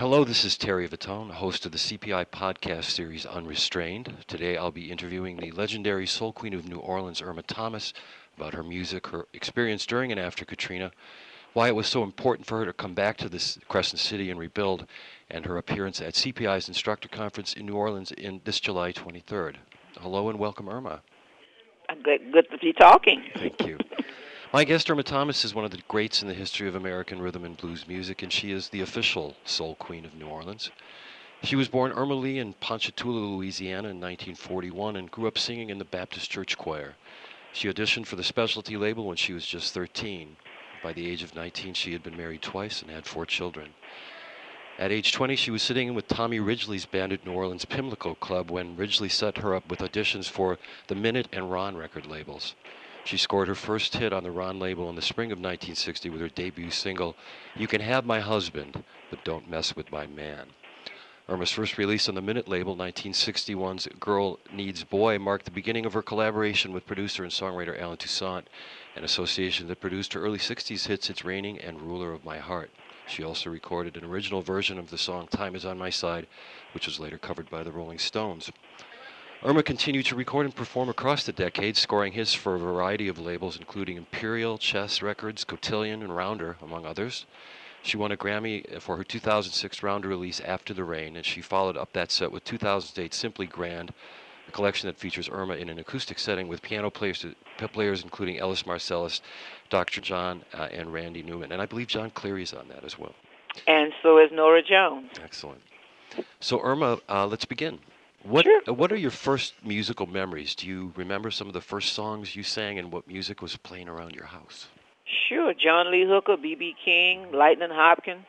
Hello, this is Terry Vitone, host of the CPI podcast series Unrestrained. Today I'll be interviewing the legendary soul queen of New Orleans, Irma Thomas, about her music, her experience during and after Katrina, why it was so important for her to come back to this Crescent City and rebuild, and her appearance at CPI's Instructor Conference in New Orleans in this July 23rd. Hello and welcome, Irma. Good to be talking. Thank you. My guest, Irma Thomas, is one of the greats in the history of American rhythm and blues music, and she is the official soul queen of New Orleans. She was born Irma Lee in Ponchatoula, Louisiana in 1941 and grew up singing in the Baptist church choir. She auditioned for the specialty label when she was just 13. By the age of 19, she had been married twice and had 4 children. At age 20, she was sitting in with Tommy Ridgely's band at New Orleans Pimlico Club when Ridgely set her up with auditions for the Minute and Ron record labels. She scored her first hit on the Ron label in the spring of 1960 with her debut single, You Can Have My Husband, But Don't Mess With My Man. Irma's first release on the Minute label, 1961's Girl Needs Boy, marked the beginning of her collaboration with producer and songwriter Alan Toussaint, an association that produced her early 60s hits It's Raining and Ruler of My Heart. She also recorded an original version of the song Time Is On My Side, which was later covered by the Rolling Stones. Irma continued to record and perform across the decades, scoring hits for a variety of labels, including Imperial, Chess Records, Cotillion, and Rounder, among others. She won a Grammy for her 2006 Rounder release, After the Rain, and she followed up that set with 2008 Simply Grand, a collection that features Irma in an acoustic setting with piano players including Ellis Marsalis, Dr. John, and Randy Newman. And I believe John Cleary's on that as well. And so is Nora Jones. Excellent. So, Irma, let's begin. Sure. What are your first musical memories? Do you remember some of the first songs you sang and what music was playing around your house? Sure. John Lee Hooker, B.B. King, Lightning Hopkins.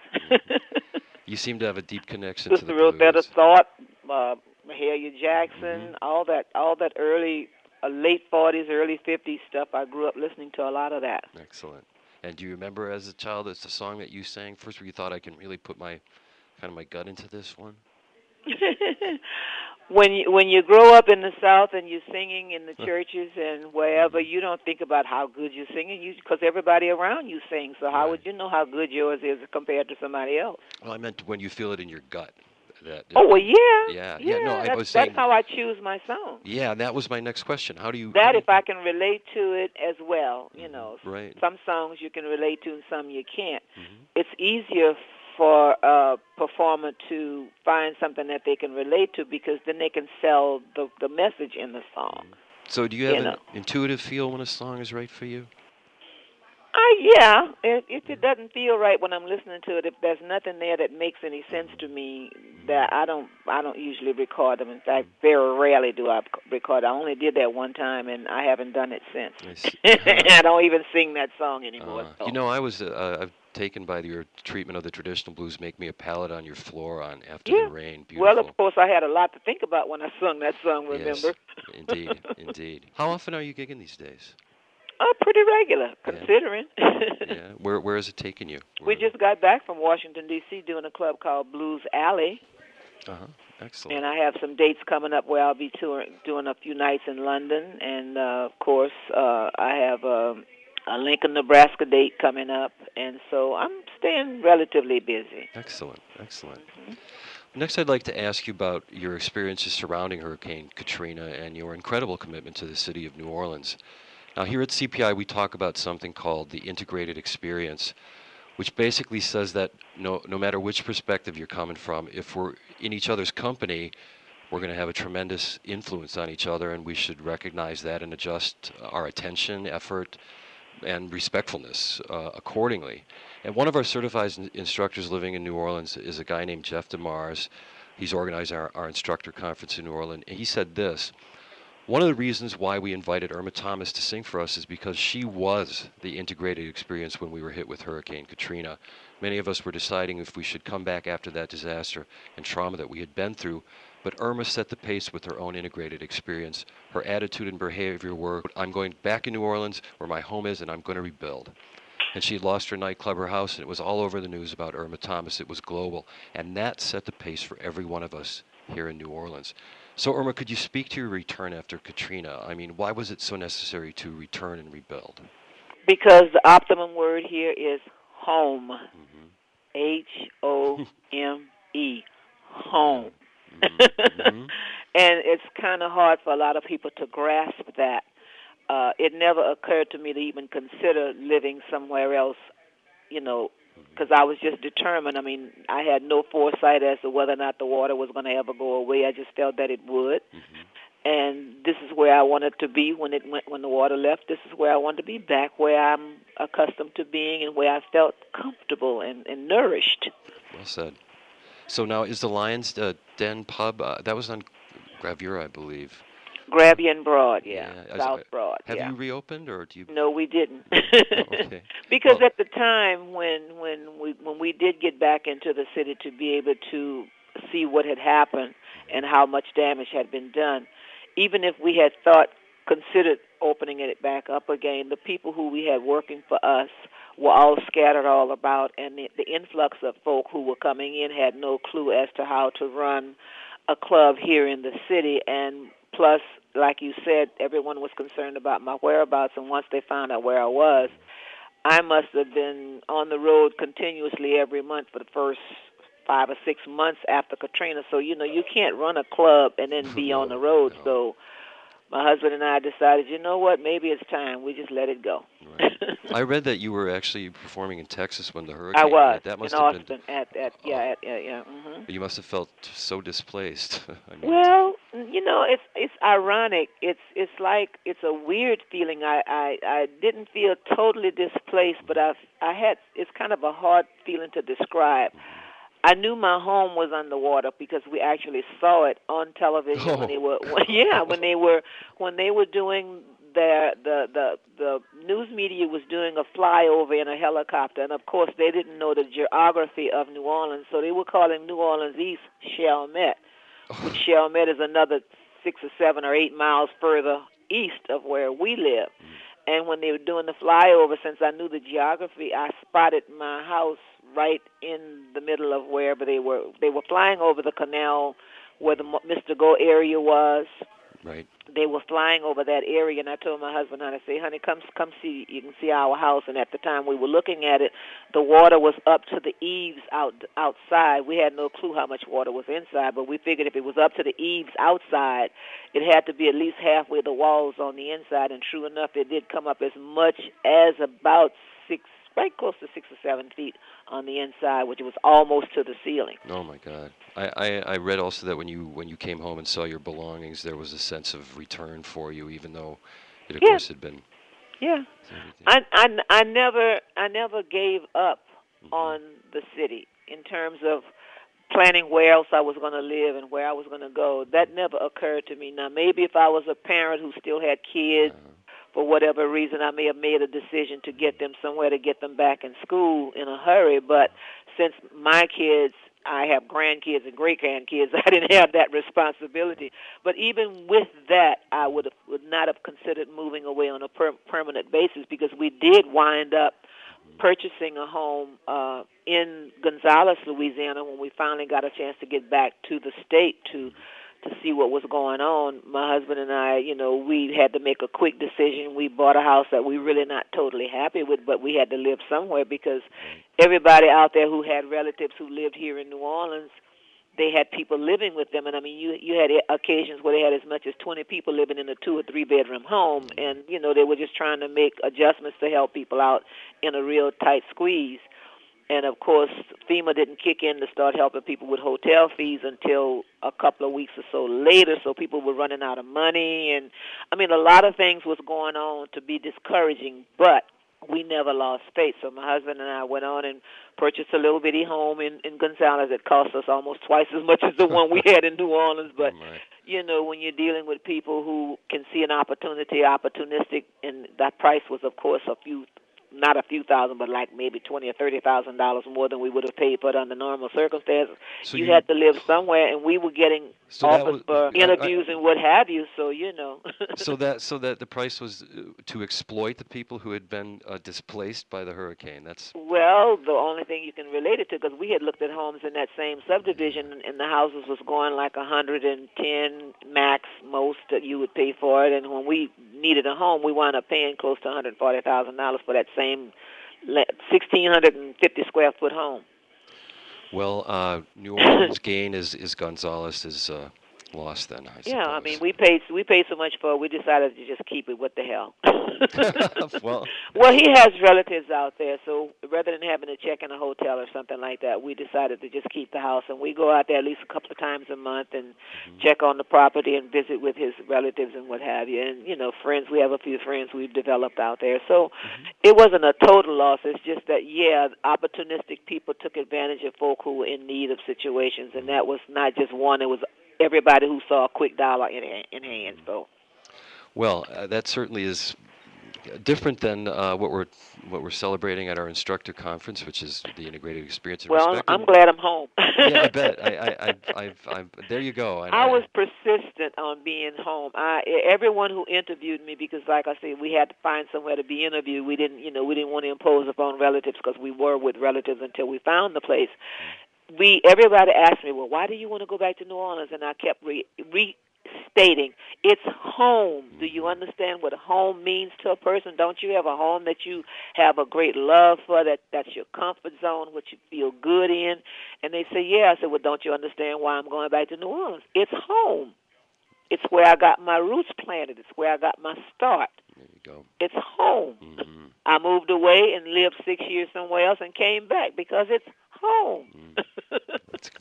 You seem to have a deep connection to the Sister blues. Rosetta Thought, Mahalia Jackson, all that early, late 40s, early 50s stuff. I grew up listening to a lot of that. Excellent. And do you remember as a child, it's a song that you sang first where you thought I can really put my gut into this one? When you grow up in the South and you're singing in the churches and wherever, you don't think about how good you're singing, because everybody around you sings. So how would you know how good yours is compared to somebody else? Well, I meant when you feel it in your gut. Well, yeah. Yeah. No, I was saying that's how I choose my song. Yeah, and that was my next question. If I can relate to it as well, you know. Right. Some songs you can relate to and some you can't. It's easier for a performer to find something that they can relate to because then they can sell the message in the song. So do you have an intuitive feel when a song is right for you? Yeah. If it doesn't feel right when I'm listening to it, if there's nothing there that makes any sense to me, that I don't usually record them. In fact, very rarely do I record. I only did that one time, and I haven't done it since. I don't even sing that song anymore. So. You know, I was taken by your treatment of the traditional blues, Make Me a Pallet on Your Floor on After the Rain. Beautiful. Well, of course, I had a lot to think about when I sung that song, remember? Yes, indeed. How often are you gigging these days? Pretty regular, considering. Yeah. Where has it taken you? We just got back from Washington, D.C., doing a club called Blues Alley. Excellent. And I have some dates coming up where I'll be doing a few nights in London. And, of course, I have a Lincoln, Nebraska date coming up. And so I'm staying relatively busy. Excellent. Next, I'd like to ask you about your experiences surrounding Hurricane Katrina and your incredible commitment to the city of New Orleans. Now, here at CPI, we talk about something called the integrated experience, which basically says that no matter which perspective you're coming from, if we're in each other's company, we're going to have a tremendous influence on each other, and we should recognize that and adjust our attention, effort, and respectfulness accordingly. And one of our certified instructors living in New Orleans is a guy named Jeff DeMars. He's organized our instructor conference in New Orleans, and he said this: one of the reasons why we invited Irma Thomas to sing for us is because she was the integrated experience when we were hit with Hurricane Katrina. Many of us were deciding if we should come back after that disaster and trauma that we had been through, but Irma set the pace with her own integrated experience. Her attitude and behavior were, I'm going back in New Orleans where my home is and I'm going to rebuild. And she lost her nightclub, her house, and it was all over the news about Irma Thomas. It was global. And that set the pace for every one of us here in New Orleans. So, Irma, could you speak to your return after Katrina? I mean, why was it so necessary to return and rebuild? Because the optimum word here is home. H-O-M-E. home. Mm-hmm. And it's kind of hard for a lot of people to grasp that. It never occurred to me to even consider living somewhere else, because I was just determined. I mean, I had no foresight as to whether or not the water was going to ever go away. I just felt that it would. Mm-hmm. And this is where I wanted to be when the water left. This is where I wanted to be, back where I'm accustomed to being and where I felt comfortable and nourished. Well said. So now, is the Lion's Den pub, that was on Gravure, I believe. Gravure and Broad, yeah. Yeah. South Broad, have yeah. you reopened, or do you? No, we didn't. Oh, okay. Because at the time when we did get back into the city to be able to see what had happened and how much damage had been done, even if we had considered opening it back up again, the people who we had working for us were all scattered all about, and the influx of folk who were coming in had no clue as to how to run a club here in the city. And plus, like you said, everyone was concerned about my whereabouts, and once they found out where I was, I must have been on the road continuously every month for the first 5 or 6 months after Katrina. So, you can't run a club and then be on the road. No. So my husband and I decided, you know what, maybe it's time. We just let it go. Right. I read that you were actually performing in Texas when the hurricane I was hit. That must in have Austin been, yeah. Mm-hmm. You must have felt so displaced. Well, it's ironic. It's like it's a weird feeling. I didn't feel totally displaced, but it's kind of a hard feeling to describe. I knew my home was underwater because we actually saw it on television when they were doing the news media was doing a flyover in a helicopter, and of course they didn't know the geography of New Orleans, so they were calling New Orleans East Chalmette, which Chalmette is another 6 or 7 or 8 miles further east of where we live. And when they were doing the flyover, since I knew the geography, I spotted my house right in the middle of wherever they were. They were flying over the canal where the Mr. Go area was. Right. They were flying over that area, and I told my husband, I said, honey, come see. You can see our house. And at the time we were looking at it, the water was up to the eaves outside. We had no clue how much water was inside, but we figured if it was up to the eaves outside, it had to be at least halfway the walls on the inside. And true enough, it did come up as much as about right close to 6 or 7 feet on the inside, which was almost to the ceiling. Oh my God! I read also that when you came home and saw your belongings, there was a sense of return for you, even though it of course had been. Yeah, I never gave up on the city in terms of planning where else I was going to live and where I was going to go. That never occurred to me. Now, maybe if I was a parent who still had kids, for whatever reason, I may have made a decision to get them somewhere to get them back in school in a hurry. But since my kids, I have grandkids and great-grandkids, I didn't have that responsibility. But even with that, I would not have considered moving away on a permanent basis, because we did wind up purchasing a home in Gonzales, Louisiana, when we finally got a chance to get back to the state to see what was going on. My husband and I, we had to make a quick decision. We bought a house that we're really not totally happy with, but we had to live somewhere, because everybody out there who had relatives who lived here in New Orleans, they had people living with them. And, I mean, you had occasions where they had as much as 20 people living in a 2 or 3 bedroom home, and, they were just trying to make adjustments to help people out in a real tight squeeze. And, of course, FEMA didn't kick in to start helping people with hotel fees until a couple of weeks or so later, so people were running out of money. And, I mean, a lot of things was going on to be discouraging, but we never lost faith. So my husband and I went on and purchased a little bitty home in Gonzales. It cost us almost twice as much as the one we had in New Orleans. But, when you're dealing with people who can see an opportunistic, and that price was, of course, not a few thousand, but like maybe $20,000 or $30,000 more than we would have paid for it under normal circumstances. So you had to live somewhere, and we were getting offers for interviews and what have you. So so that the price was to exploit the people who had been displaced by the hurricane. Well, the only thing you can relate it to, because we had looked at homes in that same subdivision, and the houses was going like 110 max most that you would pay for it, and when we needed a home, we wound up paying close to $140,000 for that same 1,650 square foot home. Well, New Orleans gain is Gonzalez is lost then, I Yeah, I mean, suppose. we paid so much for it, we decided to just keep it. What the hell? Well, Well, he has relatives out there, so rather than having to check in a hotel or something like that, we decided to just keep the house, and we go out there at least a couple of times a month and mhm, check on the property and visit with his relatives and what have you. And friends, we have a few friends we've developed out there, so mhm. it wasn't a total loss. It's just that, yeah, opportunistic people took advantage of folk who were in need of situations, and that was not just one; it was everybody who saw a quick dollar in hand. So Well, that certainly is different than what we're celebrating at our instructor conference, which is the integrated experience and well, respect. I'm And glad I'm home. yeah, I bet. There you go. And I was persistent on being home. Everyone who interviewed me, because like I said, we had to find somewhere to be interviewed. We didn't want to impose upon relatives because we were with relatives until we found the place. Everybody asked me, well, why do you want to go back to New Orleans? And I kept restating, it's home. Do you understand what home means to a person? Don't you have a home that you have a great love for, that's your comfort zone, what you feel good in? And they say, yeah. I said, well, don't you understand why I'm going back to New Orleans? It's home. It's where I got my roots planted. It's where I got my start. there you go. It's home. Hmm. I moved away and lived 6 years somewhere else and came back because it's home.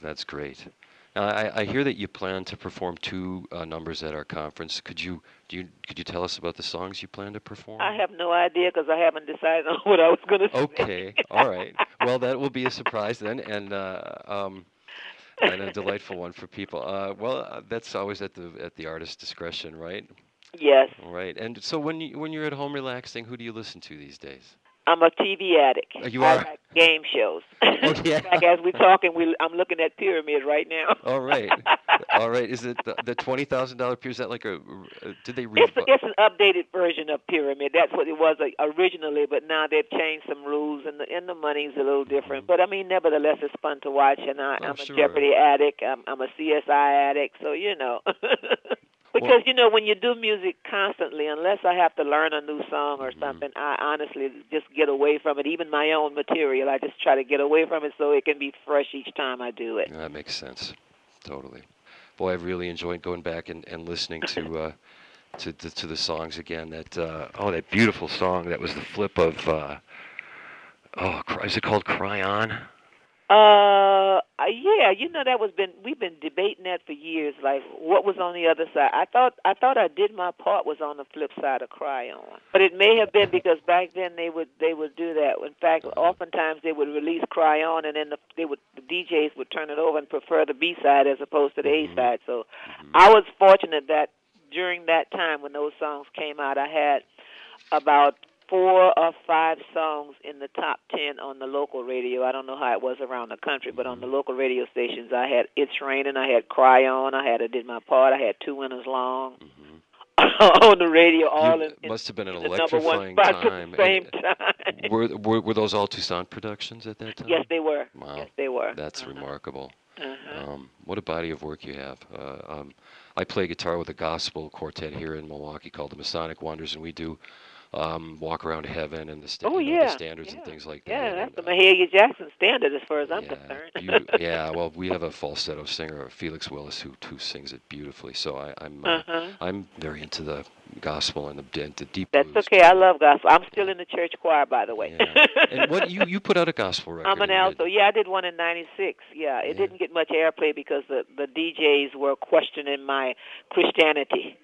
That's great. Now, I hear that you plan to perform two numbers at our conference. Could you tell us about the songs you plan to perform? I have no idea because I haven't decided on what I was going to say. Okay, all right. Well, that will be a surprise then, and a delightful one for people. That's always at the artist's discretion, right? Yes. All right. And so when you're at home relaxing, who do you listen to these days? I'm a TV addict. You I are? like game shows. Oh yeah. In fact, as we're talking, I'm looking at Pyramid right now. All right. All right. Is it the $20,000 pier? Is that like did they It's an updated version of Pyramid. That's what it was originally, but now they've changed some rules, and the money's a little different. But I mean, nevertheless, it's fun to watch. And I'm a Sure. Jeopardy addict. I'm a CSI addict. So Because, when you do music constantly, unless I have to learn a new song or something, I honestly just get away from it. Even my own material, I just try to get away from it so it can be fresh each time I do it. That makes sense. Totally. Boy, I've really enjoyed going back and listening to the songs again. That beautiful song that was the flip of is it called Cry On? Yeah, we've been debating that for years. Like, what was on the other side? I thought I did my part was on the flip side of Cry On, but it may have been because back then they would do that. In fact, oftentimes they would release Cry On, and then the DJs would turn it over and prefer the B side as opposed to the A side. So, I was fortunate that during that time when those songs came out, I had about 4 or 5 songs in the top 10 on the local radio. I don't know how it was around the country, but on the local radio stations, I had It's Raining, I had Cry On, I Did My Part, I had Two Winters Long. On the radio, Must have been an in the number one electrifying spot time. at the same time. Were those all Toussaint productions at that time? Yes, they were. Wow. Yes, they were. That's remarkable. Uh-huh. What a body of work you have. I play guitar with a gospel quartet here in Milwaukee called the Masonic Wonders, and we do Walk Around Heaven and the standards and things like that. Yeah, that's the Mahalia Jackson standard as far as I'm concerned. Well, we have a falsetto singer, Felix Willis, who sings it beautifully. So I'm very into the gospel and the deep. That's blues okay. too. I love gospel. I'm still in the church choir, by the way. Yeah. And what you put out a gospel record? I'm an alto. Yeah, I did one in '96. Yeah, it didn't get much airplay because the DJs were questioning my Christianity.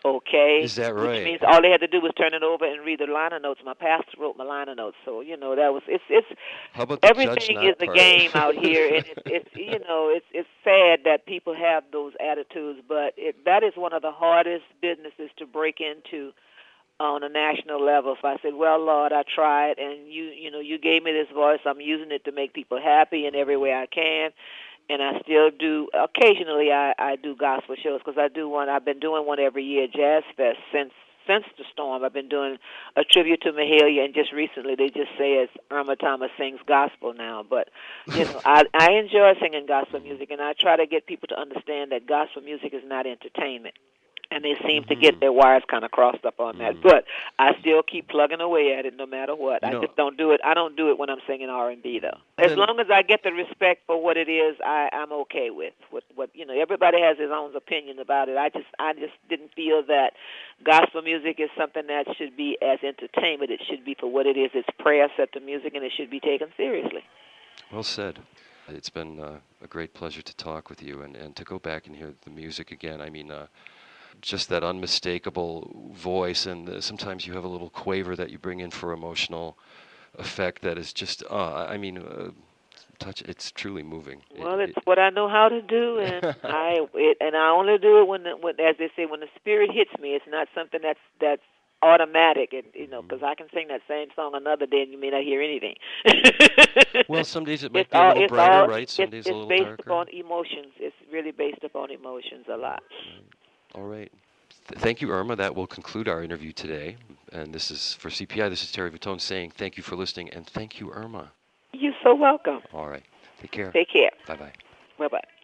Okay. Is that right? Which means all they had to do was turn it over and read the liner notes. My pastor wrote my liner notes, so that was it's. How about the everything is a game out here, and it's sad that people have those attitudes, but that is one of the hardest businesses to break into on a national level. If I said, well, Lord, I tried, and you gave me this voice, I'm using it to make people happy in every way I can. And I still do. Occasionally, I do gospel shows because I've been doing one every year, Jazz Fest, since the storm. I've been doing a tribute to Mahalia, and just recently they just say it's Irma Thomas sings gospel now. But I enjoy singing gospel music, and I try to get people to understand that gospel music is not entertainment. And they seem to get their wires kind of crossed up on that. But I still keep plugging away at it no matter what. I just don't do it. I don't do it when I'm singing R&B, though. As long as I get the respect for what it is, I'm okay with what you know. Everybody has his own opinion about it. I just didn't feel that gospel music is something that should be as entertainment. It should be for what it is. It's prayer set to music, and it should be taken seriously. Well said. It's been a great pleasure to talk with you and to go back and hear the music again. I mean, just that unmistakable voice, and sometimes you have a little quaver that you bring in for emotional effect that is just, touch. It's truly moving. Well, it's what I know how to do, and I only do it when, as they say, when the spirit hits me. It's not something that's automatic, and because I can sing that same song another day, and you may not hear anything. Well, some days it might be a little brighter, right? Some days a little darker. It's based upon emotions. It's really based upon emotions a lot. All right. Thank you, Irma. That will conclude our interview today. And this is for CPI. This is Terry Vitone saying thank you for listening, and thank you, Irma. You're so welcome. All right. Take care. Take care. Bye-bye. Bye-bye.